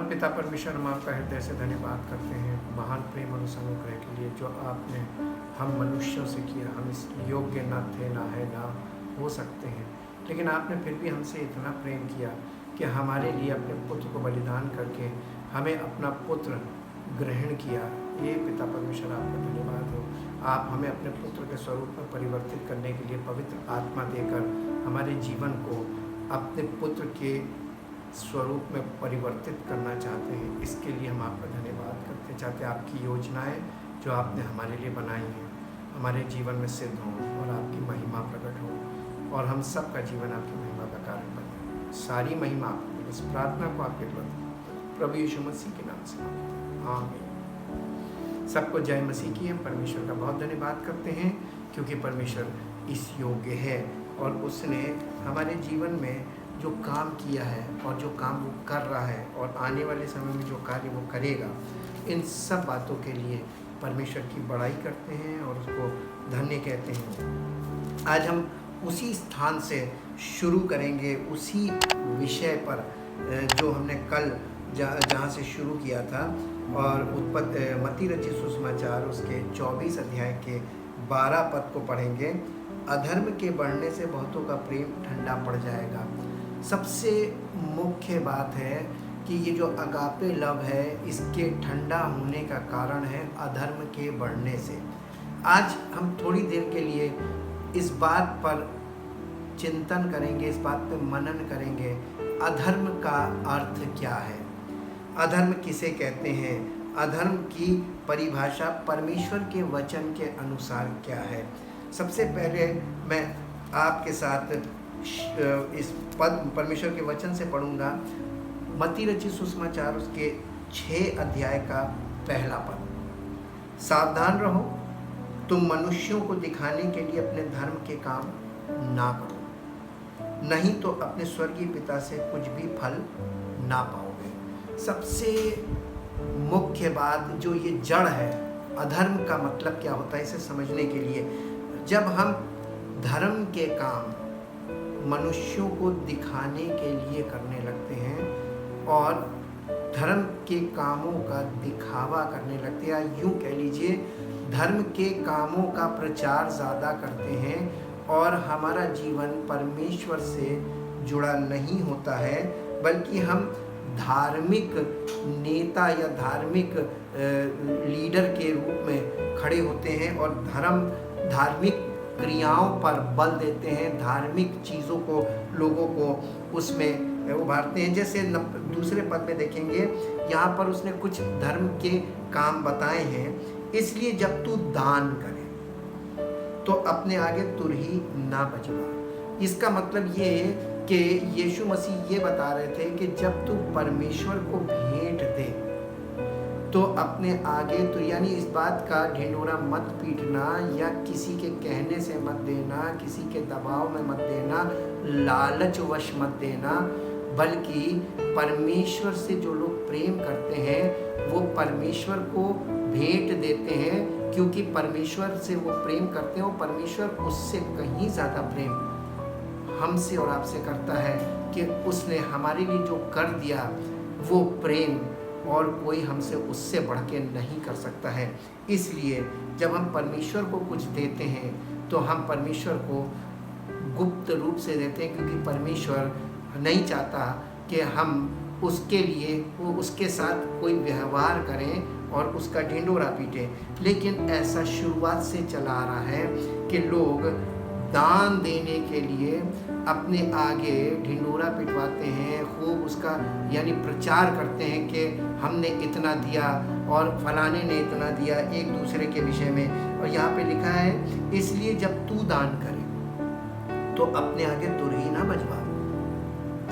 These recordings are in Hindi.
पिता परमेश्वर, हम आपका हृदय से धन्यवाद करते हैं महान प्रेम और उस अनुग्रह के लिए जो आपने हम मनुष्यों से किया। हम इस योग्य ना थे, ना है, ना हो सकते हैं, लेकिन आपने फिर भी हमसे इतना प्रेम किया कि हमारे लिए अपने पुत्र को बलिदान करके हमें अपना पुत्र ग्रहण किया। ये पिता परमेश्वर आपका धन्यवाद हो। आप हमें अपने पुत्र के स्वरूप में परिवर्तित करने के लिए पवित्र आत्मा देकर हमारे जीवन को अपने पुत्र के स्वरूप में परिवर्तित करना चाहते हैं। इसके लिए हम आपका धन्यवाद करते चाहते हैं। आपकी योजनाएं जो आपने हमारे लिए बनाई हैं हमारे जीवन में सिद्ध हों और आपकी महिमा प्रकट हो और हम सब का जीवन आपकी महिमा का कारण बने। सारी महिमा आपको, इस प्रार्थना को आपके प्रभु यीशु मसीह के नाम से आमीन। सबको जय मसीह की। हम परमेश्वर का बहुत धन्यवाद करते हैं क्योंकि परमेश्वर इस योग्य है और उसने हमारे जीवन में जो काम किया है और जो काम वो कर रहा है और आने वाले समय में जो कार्य वो करेगा, इन सब बातों के लिए परमेश्वर की बड़ाई करते हैं और उसको धन्य कहते हैं। आज हम उसी स्थान से शुरू करेंगे, उसी विषय पर जो हमने कल जहाँ से शुरू किया था, और मत्ती रचित सुसमाचार उसके 24 अध्याय के 12 पद को पढ़ेंगे। अधर्म के बढ़ने से बहुतों का प्रेम ठंडा पड़ जाएगा। सबसे मुख्य बात है कि ये जो अगापे लव है, इसके ठंडा होने का कारण है अधर्म के बढ़ने से। आज हम थोड़ी देर के लिए इस बात पर चिंतन करेंगे, इस बात पे मनन करेंगे, अधर्म का अर्थ क्या है, अधर्म किसे कहते हैं, अधर्म की परिभाषा परमेश्वर के वचन के अनुसार क्या है। सबसे पहले मैं आपके साथ इस पद परमेश्वर के वचन से पढ़ूंगा। मत्ती रचित सुसमाचार उसके 6 अध्याय का पहला पद। सावधान रहो, तुम मनुष्यों को दिखाने के लिए अपने धर्म के काम ना करो, नहीं तो अपने स्वर्गीय पिता से कुछ भी फल ना पाओगे। सबसे मुख्य बात जो ये जड़ है, अधर्म का मतलब क्या होता है, इसे समझने के लिए जब हम धर्म के काम मनुष्यों को दिखाने के लिए करने लगते हैं और धर्म के कामों का दिखावा करने लगते हैं, या यूँ कह लीजिए धर्म के कामों का प्रचार ज़्यादा करते हैं और हमारा जीवन परमेश्वर से जुड़ा नहीं होता है, बल्कि हम धार्मिक नेता या धार्मिक लीडर के रूप में खड़े होते हैं और धार्मिक क्रियाओं पर बल देते हैं, धार्मिक चीज़ों को लोगों को उसमें उभारते हैं। जैसे दूसरे पद में देखेंगे, यहाँ पर उसने कुछ धर्म के काम बताए हैं। इसलिए जब तू दान करे तो अपने आगे तुरही ना बजवा। इसका मतलब ये है कि यीशु मसीह ये बता रहे थे कि जब तू परमेश्वर को भेंट दे तो अपने आगे तो, यानी इस बात का ढिंढोरा मत पीटना या किसी के कहने से मत देना, किसी के दबाव में मत देना, लालच वश मत देना, बल्कि परमेश्वर से जो लोग प्रेम करते हैं वो परमेश्वर को भेंट देते हैं, क्योंकि परमेश्वर से वो प्रेम करते हैं और परमेश्वर उससे कहीं ज़्यादा प्रेम हमसे और आपसे करता है कि उसने हमारे लिए जो कर दिया वो प्रेम और कोई हमसे उससे बढ़ के नहीं कर सकता है। इसलिए जब हम परमेश्वर को कुछ देते हैं तो हम परमेश्वर को गुप्त रूप से देते हैं, क्योंकि परमेश्वर नहीं चाहता कि हम उसके लिए उसके साथ कोई व्यवहार करें और उसका ढिंढोरा पीटें। लेकिन ऐसा शुरुआत से चला आ रहा है कि लोग दान देने के लिए अपने आगे ढिंढोरा पिटवाते हैं, खूब उसका यानी प्रचार करते हैं कि हमने इतना दिया और फलाने ने इतना दिया, एक दूसरे के विषय में। और यहाँ पे लिखा है, इसलिए जब तू दान करे तो अपने आगे तुरही ना बजवा,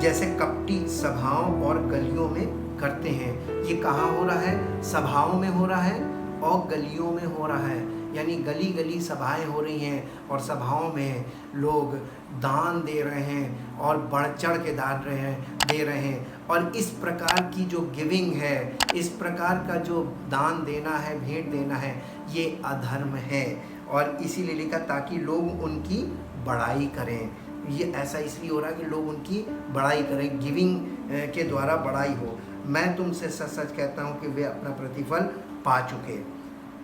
जैसे कपटी सभाओं और गलियों में करते हैं। ये कहाँ हो रहा है? सभाओं में हो रहा है और गलियों में हो रहा है, यानी गली गली सभाएं हो रही हैं और सभाओं में लोग दान दे रहे हैं और बढ़ चढ़ के दे रहे हैं। और इस प्रकार की जो गिविंग है, इस प्रकार का जो दान देना है, भेंट देना है, ये अधर्म है। और इसीलिए लिखा ताकि लोग उनकी बड़ाई करें। ये ऐसा इसलिए हो रहा है कि लोग उनकी बड़ाई करें, गिविंग के द्वारा बड़ाई हो। मैं तुमसे सच सच कहता हूँ कि वे अपना प्रतिफल पा चुके।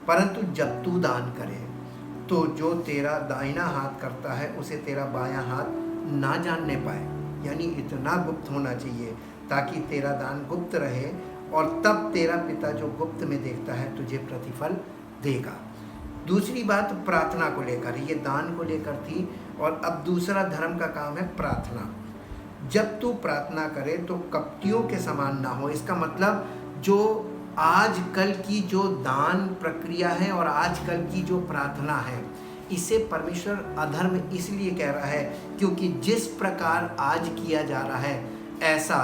परंतु जब तू दान करे तो जो तेरा दाहिना हाथ करता है उसे तेरा बायां हाथ ना जानने पाए। यानी इतना गुप्त होना चाहिए ताकि तेरा दान गुप्त रहे, और तब तेरा पिता जो गुप्त में देखता है तुझे प्रतिफल देगा। दूसरी बात प्रार्थना को लेकर, ये दान को लेकर थी, और अब दूसरा धर्म का काम है प्रार्थना। जब तू प्रार्थना करे तो कपटियों के समान ना हो। इसका मतलब जो आजकल की जो दान प्रक्रिया है और आजकल की जो प्रार्थना है, इसे परमेश्वर अधर्म इसलिए कह रहा है क्योंकि जिस प्रकार आज किया जा रहा है ऐसा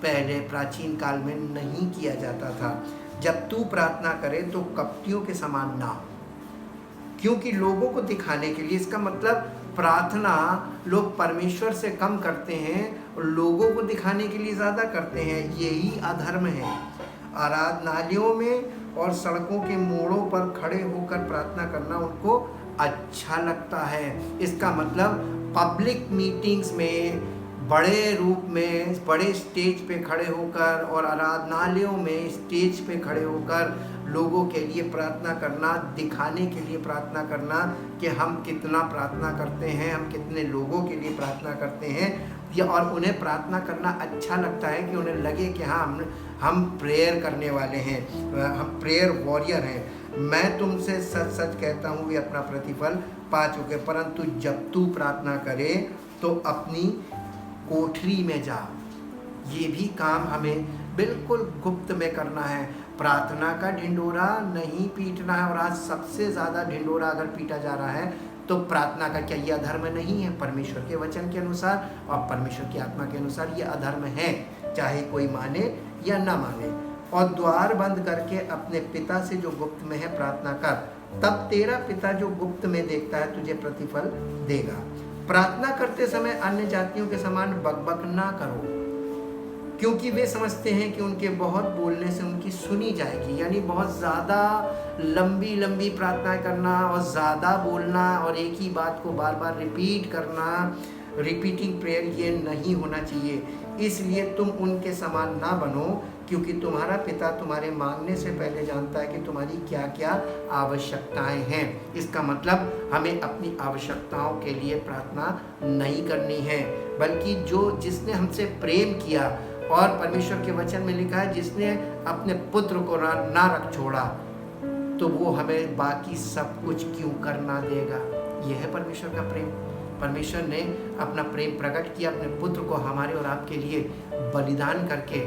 पहले प्राचीन काल में नहीं किया जाता था। जब तू प्रार्थना करे तो कपटियों के समान ना हो, क्योंकि लोगों को दिखाने के लिए, इसका मतलब प्रार्थना लोग परमेश्वर से कम करते हैं और लोगों को दिखाने के लिए ज़्यादा करते हैं। यही अधर्म है। आराधनालयों में और सड़कों के मोड़ों पर खड़े होकर प्रार्थना करना उनको अच्छा लगता है। इसका मतलब पब्लिक मीटिंग्स में बड़े रूप में बड़े स्टेज पे खड़े होकर और आराधनालयों में स्टेज पे खड़े होकर लोगों के लिए प्रार्थना करना, दिखाने के लिए प्रार्थना करना कि हम कितना प्रार्थना करते हैं, हम कितने लोगों के लिए प्रार्थना करते हैं। या और उन्हें प्रार्थना करना अच्छा लगता है कि उन्हें लगे कि हाँ हम प्रेयर करने वाले हैं, हम प्रेयर वॉरियर हैं। मैं तुमसे सच सच कहता हूँ वे अपना प्रतिफल पा चुके। परंतु जब तू प्रार्थना करे तो अपनी कोठरी में जा। ये भी काम हमें बिल्कुल गुप्त में करना है। प्रार्थना का ढिंढोरा नहीं पीटना है। और आज सबसे ज़्यादा ढिंढोरा अगर पीटा जा रहा है तो प्रार्थना का। क्या यह अधर्म नहीं है? परमेश्वर के वचन के अनुसार और परमेश्वर की आत्मा के अनुसार ये अधर्म है, चाहे कोई माने या ना माने। और द्वार बंद करके अपने पिता से जो गुप्त में है प्रार्थना कर, तब तेरा पिता जो गुप्त में देखता है तुझे प्रतिफल देगा। प्रार्थना करते समय अन्य जातियों के समान बकबक ना करो, क्योंकि वे समझते हैं कि उनके बहुत बोलने से उनकी सुनी जाएगी। यानी बहुत ज़्यादा लंबी लंबी प्रार्थना करना और ज़्यादा बोलना और एक ही बात को बार बार रिपीट करना, रिपीटिंग प्रेयर, ये नहीं होना चाहिए। इसलिए तुम उनके समान ना बनो, क्योंकि तुम्हारा पिता तुम्हारे मांगने से पहले जानता है कि तुम्हारी क्या क्या आवश्यकताएं हैं। इसका मतलब हमें अपनी आवश्यकताओं के लिए प्रार्थना नहीं करनी है, बल्कि जिसने हमसे प्रेम किया, और परमेश्वर के वचन में लिखा है जिसने अपने पुत्र को ना रख छोड़ा, तो वो हमें बाकी सब कुछ क्यों करना देगा। यह है परमेश्वर का प्रेम। परमेश्वर ने अपना प्रेम प्रकट किया, अपने पुत्र को हमारे और आपके लिए बलिदान करके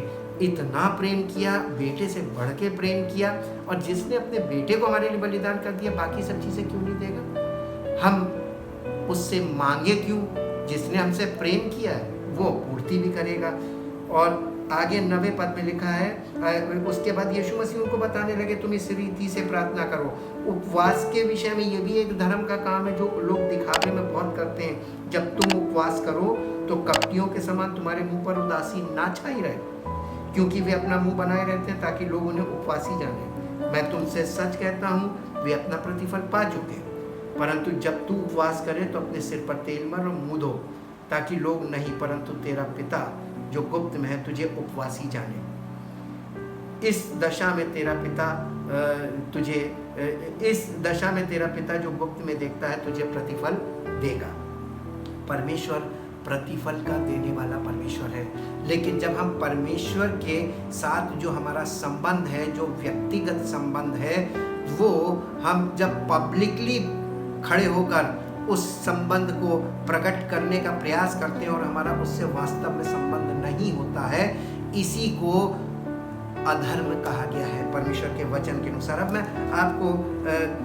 इतना प्रेम किया, बेटे से बढ़ के प्रेम किया। और जिसने अपने बेटे को हमारे लिए बलिदान कर दिया, बाकी सब चीज़ें क्यों नहीं देगा? हम उससे मांगे क्यों? जिसने हमसे प्रेम किया है वो पूर्ति भी करेगा। और आगे 90 पद में लिखा है, उसके बाद यीशु मसीह उनको बताने लगे तुम इस रीति से प्रार्थना करो। उपवास के विषय में ये भी एक धर्म का काम है जो लोग दिखावे में बहुत करते हैं। जब तुम उपवास करो तो कपटियों के समान तुम्हारे मुंह पर उदासी ना छाई रहे, क्योंकि वे अपना मुंह बनाए रहते हैं ताकि लोग उन्हें उपवासी जाने। मैं तुमसे सच कहता हूँ वे अपना प्रतिफल पा चुके। परंतु जब तू उपवास करे तो अपने सिर पर तेल मर और मुँह धो, ताकि लोग नहीं परंतु तेरा पिता जो गुप्त में है तुझे उपवासी जाने। इस दशा में तेरा पिता जो गुप्त में देखता है तुझे प्रतिफल देगा। परमेश्वर प्रतिफल का देने वाला परमेश्वर है। लेकिन जब हम परमेश्वर के साथ जो हमारा संबंध है, जो व्यक्तिगत संबंध है, वो हम जब पब्लिकली खड़े होकर उस संबंध को प्रकट करने का प्रयास करते हैं और हमारा उससे वास्तव में संबंध नहीं होता है, इसी को अधर्म कहा गया है परमेश्वर के वचन के अनुसार। अब मैं आपको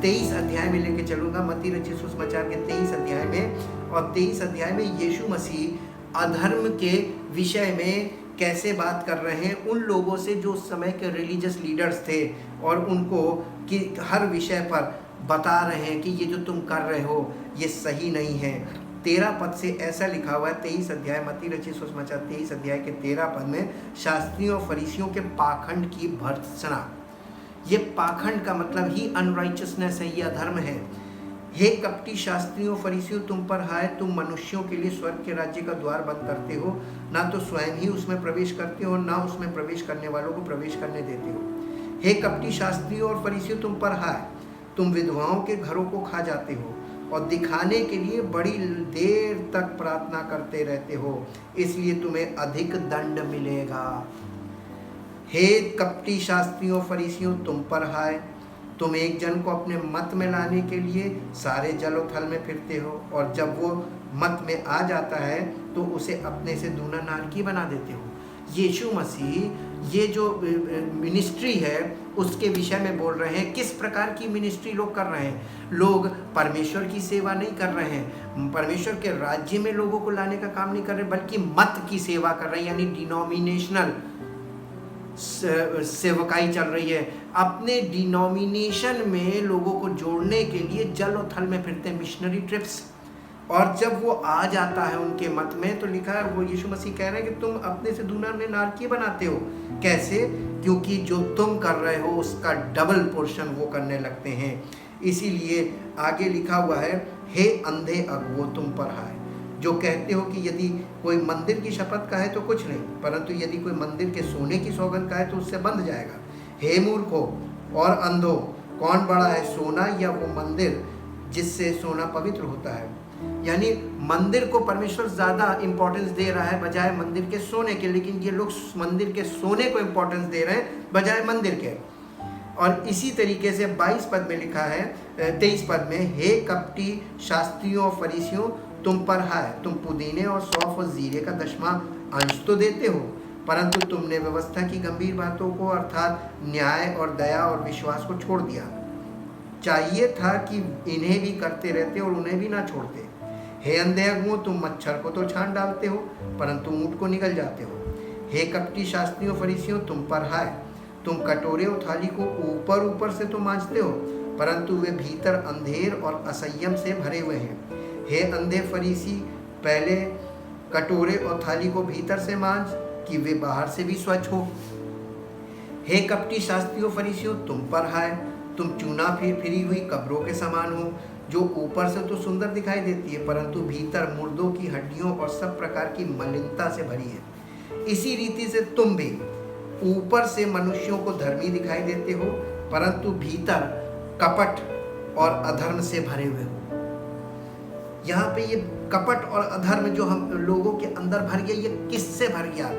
23 अध्याय में लेके चलूँगा, मत्ती रचित सुसमाचार के 23 अध्याय में। और 23 अध्याय में यीशु मसीह अधर्म के विषय में कैसे बात कर रहे हैं उन लोगों से जो उस समय के रिलीजियस लीडर्स थे, और उनको कि हर विषय पर बता रहे हैं कि ये जो तुम कर रहे हो ये सही नहीं है। 13 पद से ऐसा लिखा हुआ है, 23 अध्याय मत्ती रचित सुसमाचार 23 अध्याय के 13 पद में, शास्त्रियों और फरीसियों के पाखंड की भर्त्सना। ये पाखंड का मतलब ही अनराइचियसनेस है, ये अधर्म है। हे कपटी शास्त्रियों फरीसियों, तुम पर हाय, तुम मनुष्यों के लिए स्वर्ग के राज्य का द्वार बंद करते हो, ना तो स्वयं ही उसमें प्रवेश करते हो, ना उसमें प्रवेश करने वालों को प्रवेश करने देते हो। हे कपटी शास्त्रियों और फरीसियों, तुम पर हाय, तुम विधवाओं के घरों को खा जाते हो और दिखाने के लिए बड़ी देर तक प्रार्थना करते रहते हो, इसलिए तुम्हें अधिक दंड मिलेगा। हे कपटी शास्त्रियों फरीसियों, तुम पर हाय, तुम एक जन को अपने मत में लाने के लिए सारे जल थल में फिरते हो, और जब वो मत में आ जाता है तो उसे अपने से दूना नारकी बना देते हो। यीशु मसीह ये जो मिनिस्ट्री है उसके विषय में बोल रहे हैं। किस प्रकार की मिनिस्ट्री लोग कर रहे हैं? लोग परमेश्वर की सेवा नहीं कर रहे हैं, परमेश्वर के राज्य में लोगों को लाने का काम नहीं कर रहे, बल्कि मत की सेवा कर रहे हैं, यानी डिनोमिनेशनल सेवकाई चल रही है। अपने डिनोमिनेशन में लोगों को जोड़ने के लिए जल और थल में फिरते हैं, मिशनरी ट्रिप्स। और जब वो आ जाता है उनके मत में तो लिखा है, वो यीशु मसीह कह रहे हैं कि तुम अपने से दूना में नारकी बनाते हो। कैसे? क्योंकि जो तुम कर रहे हो उसका डबल पोर्शन वो करने लगते हैं। इसीलिए आगे लिखा हुआ है, हे अंधे अगुओ, तुम पर हाय, जो कहते हो कि यदि कोई मंदिर की शपथ का है तो कुछ नहीं, परंतु यदि कोई मंदिर के सोने की सौगंध का है तो उससे बंध जाएगा। हे मूर्खों और अंधों, कौन बड़ा है, सोना या वो मंदिर जिससे सोना पवित्र होता है? यानी मंदिर को परमेश्वर ज़्यादा इंपॉर्टेंस दे रहा है बजाय मंदिर के सोने के, लेकिन ये लोग मंदिर के सोने को इंपॉर्टेंस दे रहे हैं बजाय मंदिर के। और इसी तरीके से 22 पद में लिखा है, 23 पद में, हे कपटी शास्त्रियों और फरीसियों, तुम पर हाय, तुम पुदीने और सौंफ और जीरे का 10वां अंश तो देते हो, परंतु तुमने व्यवस्था की गंभीर बातों को अर्थात न्याय और दया और विश्वास को छोड़ दिया। चाहिए था कि इन्हें भी करते रहते और उन्हें भी ना छोड़ते। हे अंधे अगुओं, तुम मच्छर को तो छान डालते हो परंतु ऊंट को निगल जाते हो। हे कपटी शास्त्रियों फरीसियों, तुम पर हाय, तुम कटोरे और थाली को ऊपर ऊपर से तो मांजते हो, परंतु वे भीतर अंधेर और असंयम से भरे हुए हैं। हे अंधे फरीसी, पहले कटोरे और थाली को भीतर से मांज कि वे बाहर से भी स्वच्छ हो। हे कपटी शास्त्रियों फरीसियों, तुम पर हाय, तुम चूना फिरी हुई कब्रों के समान हो, जो ऊपर से तो सुंदर दिखाई देती है परंतु भीतर मुर्दों की हड्डियों और सब प्रकार की मलिनता से भरी है। इसी रीति से तुम भी ऊपर से मनुष्यों को धर्मी दिखाई देते हो परंतु भीतर कपट और अधर्म से भरे हुए हो। यहाँ पे ये कपट और अधर्म जो हम लोगों के अंदर भर गया, ये किससे भर गया?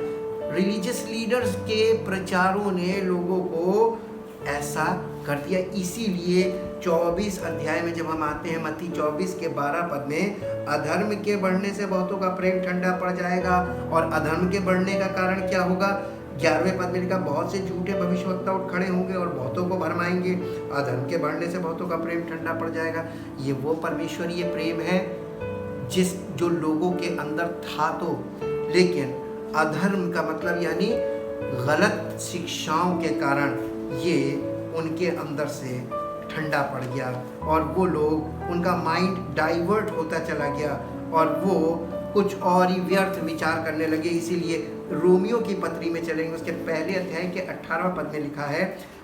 रिलीजियस लीडर्स के प्रचारों ने लोगों को ऐसा कर दिया। इसीलिए 24 अध्याय में जब हम आते हैं, मत्ती 24 के 12 पद में, अधर्म के बढ़ने से बहुतों का प्रेम ठंडा पड़ जाएगा, और अधर्म के बढ़ने का कारण क्या होगा? 11वें पद में लिखा, बहुत से झूठे भविष्यवक्ता उठ खड़े होंगे और बहुतों को भरमाएंगे। अधर्म के बढ़ने से बहुतों का प्रेम ठंडा पड़ जाएगा। ये वो परमेश्वरीय प्रेम है जो लोगों के अंदर था तो, लेकिन अधर्म का मतलब यानी गलत शिक्षाओं के कारण ये उनके अंदर से ठंडा पड़ गया और वो लोग, उनका माइंड डाइवर्ट होता चला गया और वो कुछ और ही व्यर्थ विचार करने लगे। इसीलिए रोमियो की पत्री में चलेंगे, उसके पहले अध्याय के 18वें पद में लिखा है,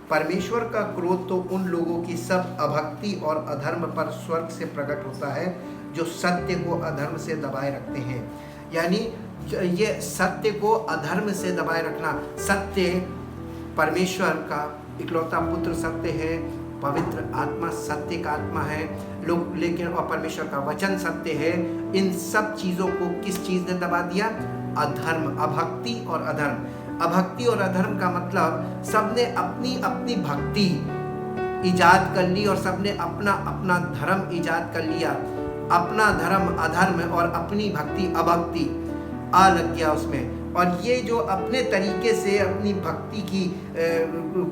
परमेश्वर का क्रोध तो उन लोगों की सब अभक्ति और अधर्म पर स्वर्ग से प्रकट होता है जो सत्य को अधर्म से दबाए रखते हैं। यानी ये सत्य को अधर्म से दबाए रखना। सत्य परमेश्वर का इकलौता पुत्र सत्य है, पवित्र आत्मा सत्य का आत्मा है लोग, लेकिन और परमेश्वर का वचन सत्य है। इन सब चीज़ों को किस चीज़ ने दबा दिया? अधर्म, अभक्ति और अधर्म। अभक्ति और अधर्म का मतलब सबने अपनी अपनी भक्ति इजाद कर ली और सबने अपना अपना धर्म इजाद कर लिया। अपना धर्म अधर्म और अपनी भक्ति अभक्ति आ लग गया उसमें। और ये जो अपने तरीके से अपनी भक्ति की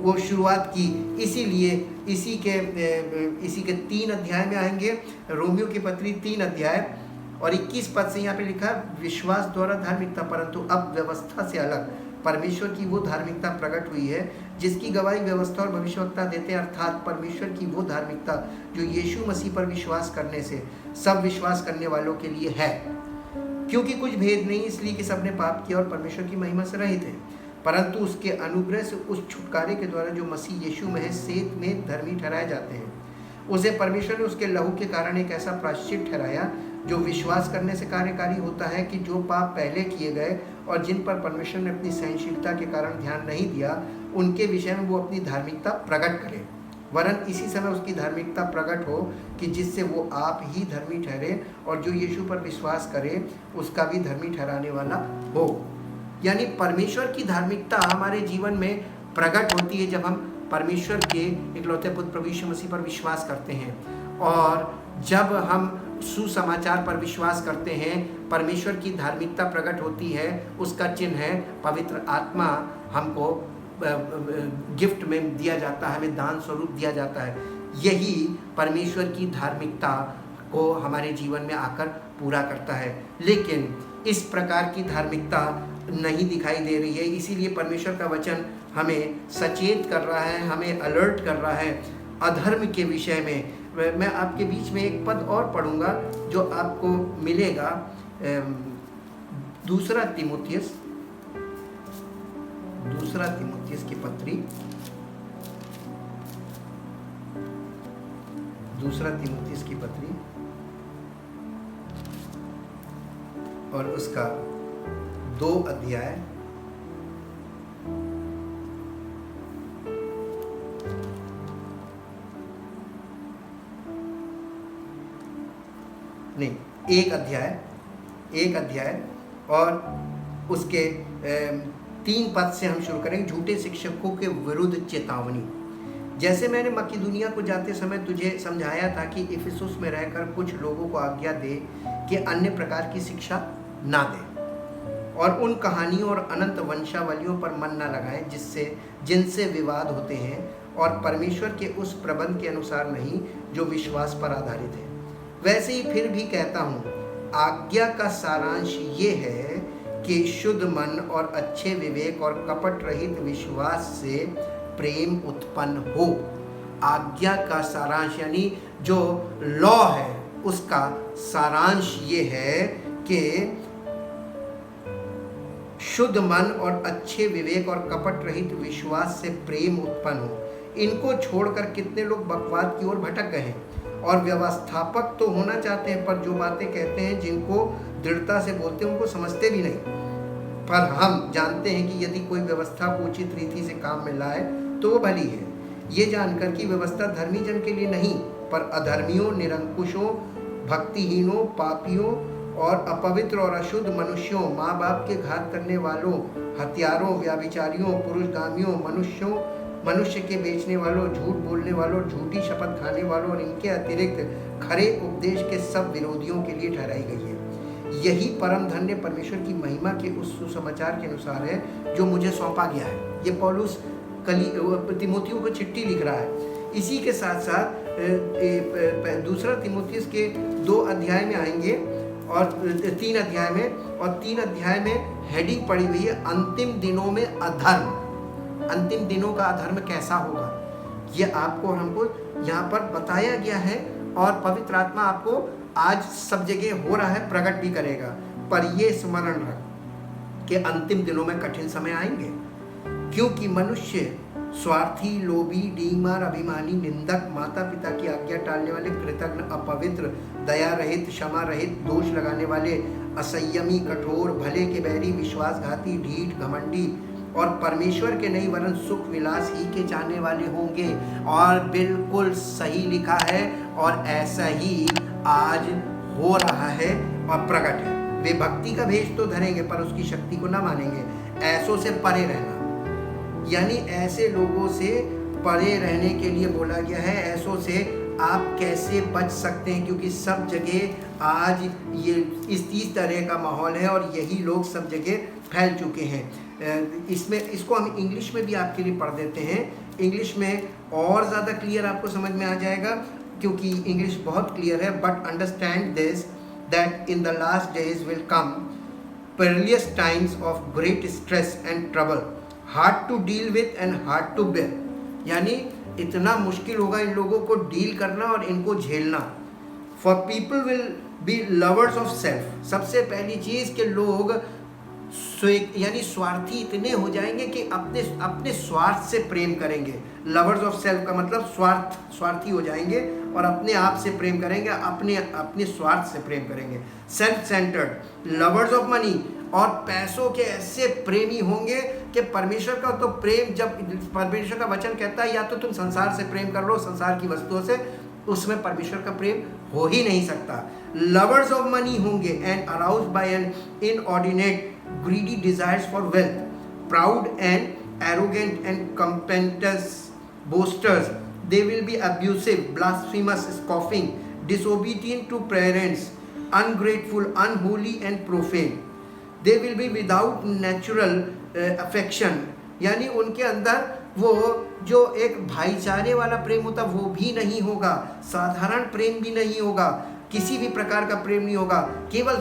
वो शुरुआत की, इसीलिए इसी के 3 अध्याय में आएंगे, रोमियो की पत्री 3 अध्याय और 21 पद से यहाँ पे लिखा, विश्वास द्वारा धार्मिकता, परंतु अब व्यवस्था से अलग परमेश्वर की वो धार्मिकता प्रकट हुई है जिसकी गवाही व्यवस्था और भविष्यवक्ता देते हैं, अर्थात परमेश्वर की वो धार्मिकता जो यीशु मसीह पर विश्वास करने से सब विश्वास करने वालों के लिए है। क्योंकि कुछ भेद नहीं, इसलिए कि सबने पाप किया और परमेश्वर की महिमा से रहित हैं, परंतु उसके अनुग्रह से उस छुटकारे के द्वारा जो मसीह यीशु में है सेत में धर्मी ठहराए जाते हैं। उसे परमेश्वर ने उसके लहू के कारण एक ऐसा प्रायश्चित ठहराया जो विश्वास करने से कार्यकारी होता है कि जो पाप पहले किए गए और जिन पर परमेश्वर ने अपनी सहनशीलता के कारण ध्यान नहीं दिया, उनके विषय में वो अपनी धार्मिकता प्रकट करे, वरन इसी समय उसकी धार्मिकता प्रकट हो कि जिससे वो आप ही धर्मी ठहरे और जो यीशु पर विश्वास करे उसका भी धर्मी ठहराने वाला हो। यानी परमेश्वर की धार्मिकता हमारे जीवन में प्रकट होती है जब हम परमेश्वर के इकलौते पुत्र प्रभु यीशु मसीह पर विश्वास करते हैं। और जब हम सुसमाचार पर विश्वास करते हैं, परमेश्वर की धार्मिकता प्रकट होती है। उसका चिन्ह है पवित्र आत्मा हमको गिफ्ट में दिया जाता है, हमें दान स्वरूप दिया जाता है। यही परमेश्वर की धार्मिकता को हमारे जीवन में आकर पूरा करता है। लेकिन इस प्रकार की धार्मिकता नहीं दिखाई दे रही है, इसीलिए परमेश्वर का वचन हमें सचेत कर रहा है, हमें अलर्ट कर रहा है अधर्म के विषय में। मैं आपके बीच में एक पद और पढ़ूंगा जो आपको मिलेगा, दूसरा तीमुथियुस की पत्री, दूसरा तीमुथियुस की पत्री और उसका 2 अध्याय नहीं, एक अध्याय और उसके 3 पद से हम शुरू करेंगे। झूठे शिक्षकों के विरुद्ध चेतावनी। जैसे मैंने मकिदुनिया को जाते समय तुझे समझाया था कि इफिसुस में रहकर कुछ लोगों को आज्ञा दे कि अन्य प्रकार की शिक्षा ना दे और उन कहानियों और अनंत वंशावलियों पर मन न लगाएं जिनसे विवाद होते हैं और परमेश्वर के उस प्रबंध के अनुसार नहीं जो विश्वास पर आधारित है। वैसे ही फिर भी कहता हूँ, आज्ञा का सारांश ये है कि शुद्ध मन और अच्छे विवेक और कपट रहित विश्वास से प्रेम उत्पन्न हो। आज्ञा का सारांश यानी जो लॉ है उसका सारांश ये है कि शुद्ध मन और अच्छे विवेक और कपट रहित विश्वास से प्रेम उत्पन्न हो। इनको छोड़कर कितने लोग बकवाद की ओर भटक गए हैं और व्यवस्थापक तो होना चाहते हैं, पर जो बातें कहते हैं जिनको दृढ़ता से बोलते हैं उनको समझते भी नहीं। पर हम जानते हैं कि यदि कोई व्यवस्था को उचित रीति से काम में लाए तो वो भली है, ये जानकर कि व्यवस्था धर्मी जन के लिए नहीं पर अधर्मियों, निरंकुशों, भक्तिहीनों, पापियों और अपवित्र और अशुद्ध मनुष्यों, माँ बाप के घात करने वालों, हत्यारों, व्याभिचारियों, पुरुषगामियों, मनुष्य के बेचने वालों, झूठ बोलने वालों, झूठी शपथ खाने वालों और इनके अतिरिक्त खरे उपदेश के सब विरोधियों के लिए ठहराई गई है। यही परम धन्य परमेश्वर की महिमा के उस सुसमाचार के अनुसार है जो मुझे सौंपा गया है। ये पौलुस तीमुथियुस को चिट्ठी लिख रहा है। इसी के साथ साथ दूसरा तीमुथियुस के 2 अध्याय में आएंगे और 3 अध्याय में, और 3 अध्याय में हेडिंग पड़ी हुई है अंतिम दिनों में अधर्म। अंतिम दिनों का अधर्म कैसा होगा ये आपको और हमको यहाँ पर बताया गया है और पवित्र आत्मा आपको आज सब जगह हो रहा है, प्रकट भी करेगा। पर ये स्मरण रख कि अंतिम दिनों में कठिन समय आएंगे, क्योंकि मनुष्य स्वार्थी, लोभी, डींगमार, अभिमानी, निंदक, माता पिता की आज्ञा टालने वाले, कृतज्ञ, अपवित्र, दया रहित, क्षमा रहित, दोष लगाने वाले, असंयमी, कठोर, भले के बैरी, विश्वासघाती, ढीठ, घमंडी और परमेश्वर के नहीं वरन सुख विलास ही के चाहने वाले होंगे। और बिल्कुल सही लिखा है और ऐसा ही आज हो रहा है और प्रकट है। वे भक्ति का भेष तो धरेंगे पर उसकी शक्ति को न मानेंगे। ऐसों से परे रहना, यानी ऐसे लोगों से परे रहने के लिए बोला गया है। ऐसों से आप कैसे बच सकते हैं, क्योंकि सब जगह आज ये इस तरह का माहौल है और यही लोग सब जगह फैल चुके हैं। इसको हम इंग्लिश में भी आपके लिए पढ़ देते हैं। इंग्लिश में और ज़्यादा क्लियर आपको समझ में आ जाएगा, क्योंकि इंग्लिश बहुत क्लियर है। But understand this that in the last days will come perilous times of great stress and trouble, hard to deal with and hard to bear। यानी इतना मुश्किल होगा इन लोगों को डील करना और इनको झेलना। For people will be lovers of self। सबसे पहली चीज़ कि लोग यानी स्वार्थी इतने हो जाएंगे कि अपने अपने स्वार्थ से प्रेम करेंगे। लवर्स ऑफ सेल्फ का मतलब स्वार्थी हो जाएंगे और अपने आप से प्रेम करेंगे, अपने अपने स्वार्थ से प्रेम करेंगे। Self centred, lovers of money, और पैसों के ऐसे प्रेमी होंगे कि परमेश्वर का तो प्रेम, जब परमेश्वर का वचन कहता है या तो तुम संसार से प्रेम कर लो, संसार की वस्तुओं से, उसमें परमेश्वर का प्रेम हो ही नहीं सकता। लवर्स ऑफ मनी होंगे and aroused by an inordinate greedy desires for wealth, proud and arrogant and contemptuous boasters. They will be abusive, blasphemous, scoffing, disobedient to parents, ungrateful, unholy and profane. They will be without natural affection, यानी उनके अंदर वो जो एक भाईचारे वाला प्रेम होता वो भी नहीं होगा, साधारण प्रेम भी नहीं होगा, किसी भी प्रकार का प्रेम नहीं होगा, केवल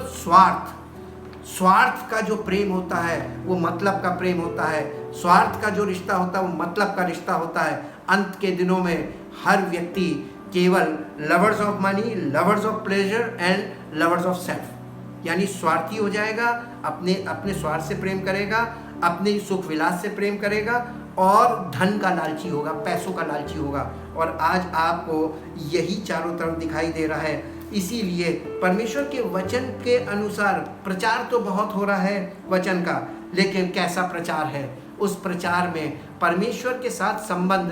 स्वार्थ का जो प्रेम होता है वो मतलब का प्रेम होता है। स्वार्थ का जो रिश्ता होता है वो मतलब का रिश्ता होता है। अंत के दिनों में हर व्यक्ति केवल lovers of money, lovers of pleasure and lovers of self, यानी स्वार्थी हो जाएगा, अपने स्वार्थ से प्रेम करेगा, अपने सुख विलास से प्रेम करेगा और धन का लालची होगा, पैसों का लालची होगा। और आज आपको यही चारों तरफ दिखाई दे रहा है। इसीलिए परमेश्वर के वचन के अनुसार प्रचार तो बहुत हो रहा है वचन का, लेकिन कैसा प्रचार है? उस प्रचार में परमेश्वर के साथ संबंध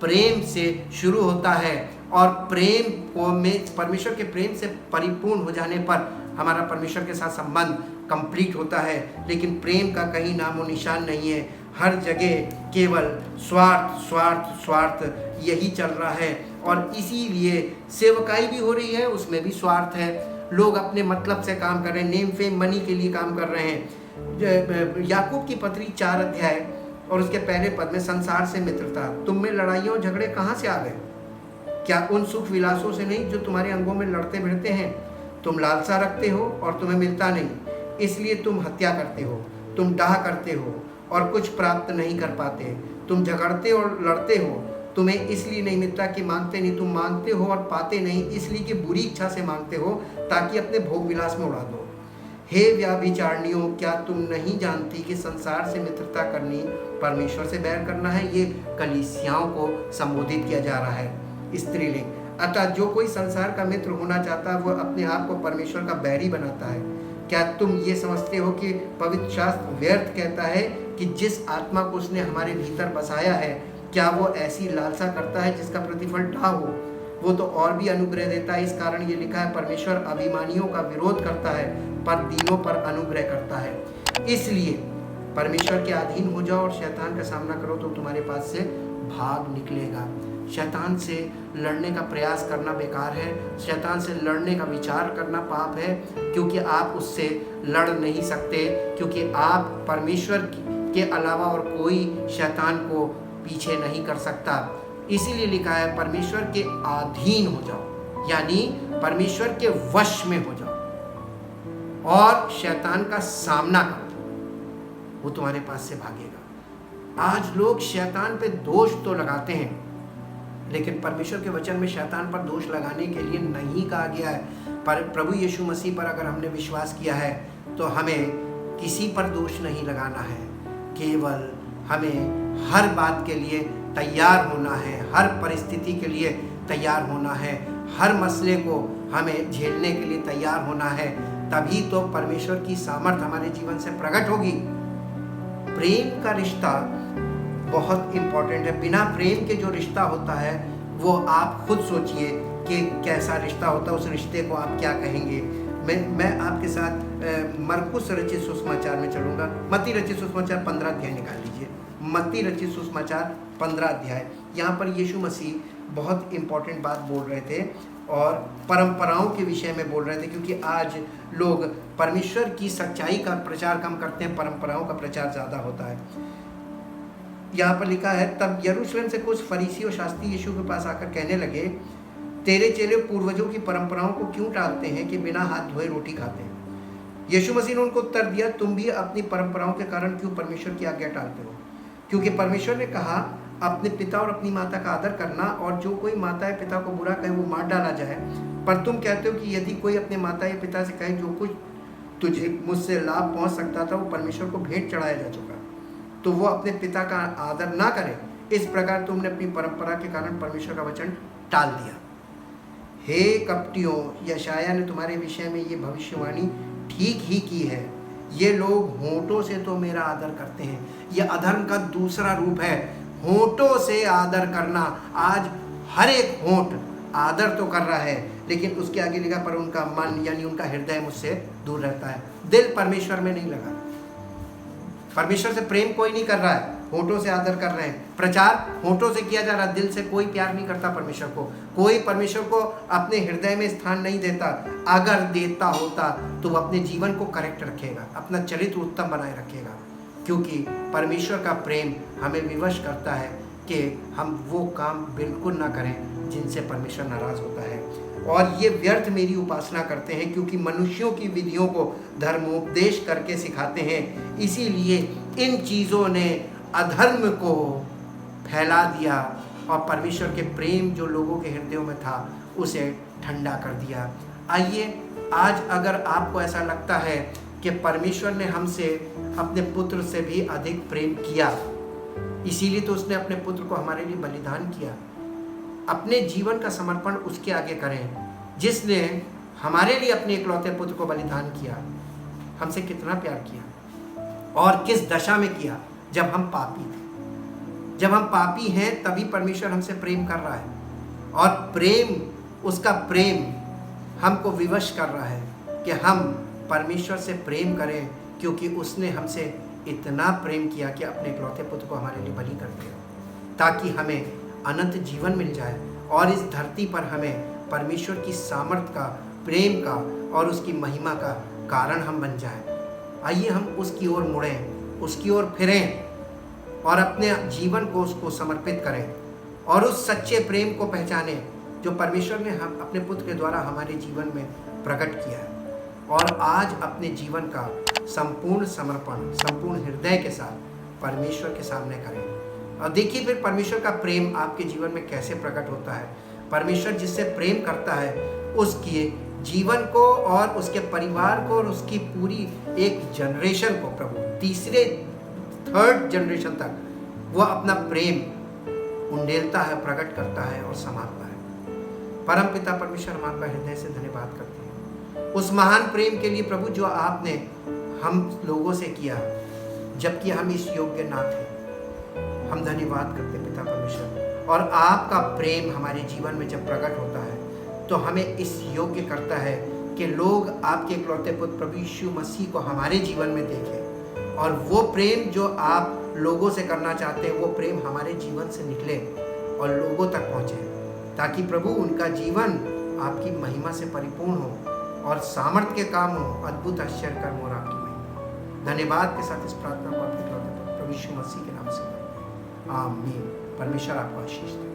प्रेम से शुरू होता है और प्रेम को में परमेश्वर के प्रेम से परिपूर्ण हो जाने पर हमारा परमेश्वर के साथ संबंध कंप्लीट होता है। लेकिन प्रेम का कहीं नामो निशान नहीं है। हर जगह केवल स्वार्थ स्वार्थ स्वार्थ यही चल रहा है और इसीलिए सेवकाई भी हो रही है, उसमें भी स्वार्थ है। लोग अपने मतलब से काम कर रहे हैं, नेम फेम मनी के लिए काम कर रहे हैं। याकूब की पत्री 4 अध्याय और उसके पहले पद में संसार से मित्रता, तुम में लड़ाइयों झगड़े कहाँ से आ गए? क्या उन सुख विलासों से नहीं जो तुम्हारे अंगों में लड़ते भिड़ते हैं? तुम लालसा रखते हो और तुम्हें मिलता नहीं, इसलिए तुम हत्या करते हो। तुम डाह करते हो और कुछ प्राप्त नहीं कर पाते। तुम झगड़ते और लड़ते हो, तुम्हें इसलिए नहीं मिलता कि मांगते नहीं। तुम मांगते हो और पाते नहीं, इसलिए कि बुरी इच्छा से मांगते हो ताकि अपने भोग विलास में उड़ा दो। हे व्याभिचारिणियों, क्या तुम नहीं जानती कि संसार से मित्रता करनी परमेश्वर से बैर करना है? ये कलीसियाओं को संबोधित किया जा रहा है, स्त्रीलिंग। अतः जो कोई संसार का मित्र होना चाहता है वो अपने आप को परमेश्वर का बैरी बनाता है। क्या तुम ये समझते हो कि पवित्र शास्त्र व्यर्थ कहता है कि जिस आत्मा को उसने हमारे भीतर बसाया है, क्या वो ऐसी लालसा करता है जिसका प्रतिफल डाह हो? वो तो और भी अनुग्रह देता है। इस कारण ये लिखा है, परमेश्वर अभिमानियों का विरोध करता है पर दीनों पर अनुग्रह करता है। इसलिए परमेश्वर के अधीन हो जाओ और शैतान का सामना करो तो तुम्हारे पास से भाग निकलेगा। शैतान से लड़ने का प्रयास करना बेकार है। शैतान से लड़ने का विचार करना पाप है, क्योंकि आप उससे लड़ नहीं सकते, क्योंकि आप परमेश्वर के अलावा और कोई शैतान को पीछे नहीं कर सकता। इसीलिए लिखा है परमेश्वर के अधीन हो जाओ, यानी परमेश्वर के वश में हो जाओ और शैतान का सामना करो, वो तुम्हारे पास से भागेगा। आज लोग शैतान पे दोष तो लगाते हैं, लेकिन परमेश्वर के वचन में शैतान पर दोष लगाने के लिए नहीं कहा गया है। पर प्रभु यीशु मसीह पर अगर हमने विश्वास किया है तो हमें किसी पर दोष नहीं लगाना है, केवल हमें हर बात के लिए तैयार होना है, हर परिस्थिति के लिए तैयार होना है, हर मसले को हमें झेलने के लिए तैयार होना है। तभी तो परमेश्वर की सामर्थ हमारे जीवन से प्रकट होगी। प्रेम का रिश्ता बहुत इम्पोर्टेंट है। बिना प्रेम के जो रिश्ता होता है वो आप खुद सोचिए कि कैसा रिश्ता होता है, उस रिश्ते को आप क्या कहेंगे। मैं आपके साथ मरकुस रचित सुसमाचार में चलूँगा। मत्ती रचित सुसमाचार 15 अध्याय निकाल लीजिए। मत्ती रचित सुसमाचार 15 अध्याय। यहाँ पर यीशु मसीह बहुत इम्पोर्टेंट बात बोल रहे थे और परंपराओं के विषय में बोल रहे थे, क्योंकि आज लोग परमेश्वर की सच्चाई का प्रचार कम करते हैं, परंपराओं का प्रचार ज़्यादा होता है। यहाँ पर लिखा है, तब यरूशलेम से कुछ फरीसी और शास्त्री यीशु के पास आकर कहने लगे, तेरे चेले पूर्वजों की परंपराओं को क्यों टालते हैं कि बिना हाथ धोए रोटी खाते हैं? यीशु मसीह ने उनको उत्तर दिया, तुम भी अपनी परंपराओं के कारण क्यों परमेश्वर की आज्ञा टालते हो? क्योंकि परमेश्वर ने कहा, अपने पिता और अपनी माता का आदर करना, और जो कोई माता या पिता को बुरा कहे वो मार डाला जाए। पर तुम कहते हो कि यदि कोई अपने माता या पिता से कहे, जो कुछ तुझे मुझसे लाभ पहुंच सकता था वो परमेश्वर को भेंट चढ़ाया जा चुका, तो वो अपने पिता का आदर ना करे, इस प्रकार तुमने अपनी परंपरा के कारण परमेश्वर का वचन टाल दिया। हे कपटियों, यशाया ने तुम्हारे विषय में ये भविष्यवाणी ठीक ही की है। ये लोग होंठों से तो मेरा आदर करते हैं। ये अधर्म का दूसरा रूप है, होंठों से आदर करना। आज हर एक होंठ आदर तो कर रहा है, लेकिन उसके आगे लिखा पर उनका मन यानी उनका हृदय मुझसे दूर रहता है। दिल परमेश्वर में नहीं लगा, परमेश्वर से प्रेम कोई नहीं कर रहा है, होठों से आदर कर रहे हैं। प्रचार होठों से किया जा रहा है, दिल से कोई प्यार नहीं करता परमेश्वर को। कोई परमेश्वर को अपने हृदय में स्थान नहीं देता। अगर देता होता तो वो अपने जीवन को करेक्ट रखेगा, अपना चरित्र उत्तम बनाए रखेगा, क्योंकि परमेश्वर का प्रेम हमें विवश करता है कि हम वो काम बिल्कुल ना करें जिनसे परमेश्वर नाराज होता है। और ये व्यर्थ मेरी उपासना करते हैं, क्योंकि मनुष्यों की विधियों को धर्मोपदेश करके सिखाते हैं। इसीलिए इन चीज़ों ने अधर्म को फैला दिया और परमेश्वर के प्रेम जो लोगों के हृदयों में था उसे ठंडा कर दिया। आइए, आज अगर आपको ऐसा लगता है कि परमेश्वर ने हमसे अपने पुत्र से भी अधिक प्रेम किया, इसीलिए तो उसने अपने पुत्र को हमारे लिए बलिदान किया, अपने जीवन का समर्पण उसके आगे करें, जिसने हमारे लिए अपने इकलौते पुत्र को बलिदान किया। हमसे कितना प्यार किया और किस दशा में किया, जब हम पापी थे। जब हम पापी हैं तभी परमेश्वर हमसे प्रेम कर रहा है, और प्रेम, उसका प्रेम हमको विवश कर रहा है कि हम परमेश्वर से प्रेम करें, क्योंकि उसने हमसे इतना प्रेम किया कि अपने इकलौते पुत्र को हमारे लिए बलि कर दिया, ताकि हमें अनंत जीवन मिल जाए और इस धरती पर हमें परमेश्वर की सामर्थ का, प्रेम का और उसकी महिमा का कारण हम बन जाएं। आइए हम उसकी ओर मुड़ें, उसकी ओर फिरें और अपने जीवन को उसको समर्पित करें और उस सच्चे प्रेम को पहचानें जो परमेश्वर ने हम अपने पुत्र के द्वारा हमारे जीवन में प्रकट किया है। और आज अपने जीवन का संपूर्ण समर्पण संपूर्ण हृदय के साथ परमेश्वर के सामने करें, और देखिए फिर परमेश्वर का प्रेम आपके जीवन में कैसे प्रकट होता है। परमेश्वर जिससे प्रेम करता है उसके जीवन को और उसके परिवार को और उसकी पूरी एक जनरेशन को, प्रभु तीसरे थर्ड जनरेशन तक वो अपना प्रेम उंडेलता है, प्रकट करता है और संभालता है। परम पिता परमेश्वर हम आपका हृदय से धन्यवाद करते हैं उस महान प्रेम के लिए प्रभु, जो आपने हम लोगों से किया जबकि हम इस योग्य ना थे। हम धन्यवाद करते पिता परमेश्वर, और आपका प्रेम हमारे जीवन में जब प्रकट होता है तो हमें इस योग्य करता है कि लोग आपके इकलौते पुत्र प्रभु यीशु मसीह को हमारे जीवन में देखें, और वो प्रेम जो आप लोगों से करना चाहते हैं वो प्रेम हमारे जीवन से निकले और लोगों तक पहुँचे, ताकि प्रभु उनका जीवन आपकी महिमा से परिपूर्ण हो और सामर्थ्य के काम हो, अद्भुत आश्चर्य कर्म और आपकी महिमा। धन्यवाद के साथ इस प्रार्थना को आपके इकलौते पुत्र प्रभु यीशु मसीह के नाम से आमीन। परमेश्वर आपको आशीष दे।